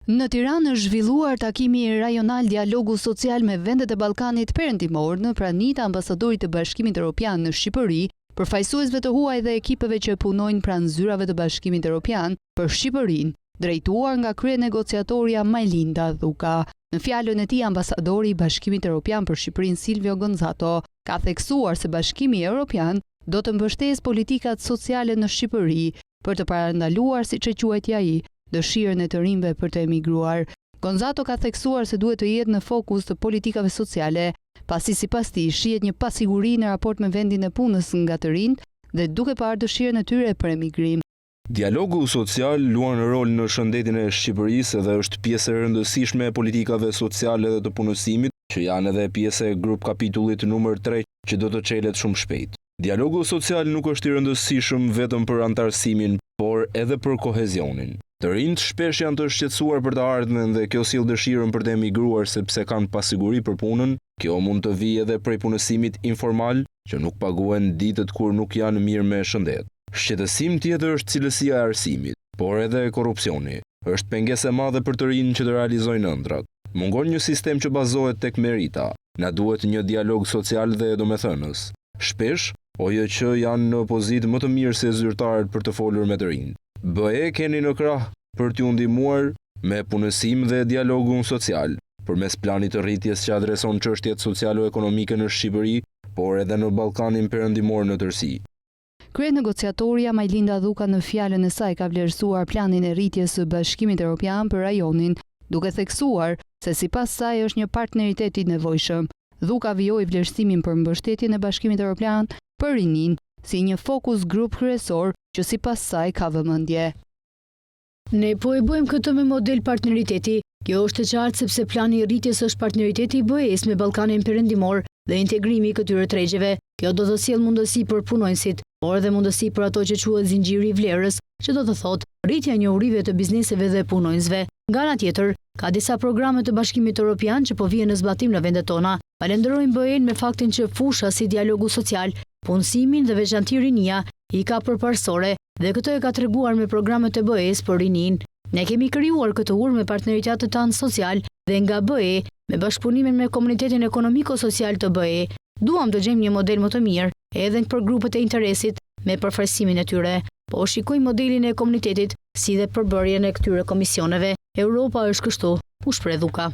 Në Tiranë është zhvilluar takimi rajonal dialogu social me vendet e Ballkanit Perëndimor në praninë të ambasadorit të Bashkimit Evropian në Shqipëri, përfaqësuesve të huaj dhe ekipeve që punojnë pranë zyrave të Bashkimit Evropian për Shqipërinë, drejtuar nga kryenegociatorja Majlinda Dhuka. Në fjalën e tij, ambasadori i Bashkimit Evropian për Shqipërinë Silvio Gonzato ka theksuar se Bashkimi Evropian do të mbështesë politikat sociale në Shqipëri për të parandaluar, siç e quajti ai, dëshirën e të rinjve për të emigruar. Gonzato ka theksuar se duhet të jetë në fokus të politikave sociale, pasi sipas tij shihet një pasiguri në raport me vendin e punës nga të rinjt dhe duke parë dëshirën e tyre për emigrim. Dialogu social luan rol në shëndetin e Shqipërisë dhe është pjesë e rëndësishme e politikave sociale dhe të punësimit, që janë edhe pjesë e grup kapitullit numër 3 që do të çelet shumë shpejt. Dialogu social nuk është i rëndësishëm vetëm për antarësimin, por edhe për kohezionin. Të rinjt shpesh janë të shqetësuar për të ardhmen dhe kjo sill dëshirën për të emigruar sepse kanë pasiguri për punën. Kjo mund të vijë edhe prej punësimit informal, që nuk paguhen ditët kur nuk janë mirë me shëndet. Shqetësim tjetër është cilësia e arsimit, por edhe korrupsioni. Është pengesë e madhe për të rinj që të realizojnë ëndrat. Mungon një sistem që bazohet tek merita. Na duhet një dialog social dhe domethënës. Shpesh, OJQ janë në pozitë më të mirë se zyrtarët për të folur me të rinj. BE keni në krah për t'ju ndihmuar me punësim dhe dialogun social, përmes planit të rritjes që adreson çështjet socialo-ekonomike në Shqipëri, por edhe në Ballkanin Perëndimor në tërësi. Kryenegociatorja Majlinda Dhuka në fjalën e saj ka vlerësuar planin e rritjes së Bashkimit Evropian për rajonin, duke theksuar se sipas saj është një partneritet i nevojshëm. Dhuka vijoi vlerësimin për mbështetjen e Bashkimit Evropian për rinin si një fokus grup kryesor që sipas saj ka vëmendje. Ne po e bëjmë këtë me model partneriteti. Kjo është e qartë sepse plani i rritjes është partneriteti i BE-s me Ballkanin Perëndimor dhe integrimi i këtyre tregjeve. Kjo do të sjellë mundësi për punonjësit, por edhe mundësi për ato që quhet zinxhiri i vlerës, që do të thotë rritja e njohurive të bizneseve dhe punonjësve. Nga ana tjetër, ka disa programe të Bashkimit Evropian që po vijnë në zbatim në vendet tona. Falenderojmë BE-n me faktin që fusha si dialogu social, punësimin dhe veçanti rinia i ka përparësore dhe këtë e ka treguar me programet e BE-s për rinin. Ne kemi krijuar këtë urë me partneritetin tanë social dhe nga BE me bashkëpunimin me komunitetin ekonomiko-social të BE. Duam të gjejmë një model më të mirë edhe për grupet e interesit me përfaqësimin e tyre. Po shikojmë modelin e komunitetit si dhe përbërjen e këtyre komisioneve. Europa është kështu, u shpreh Dhuka.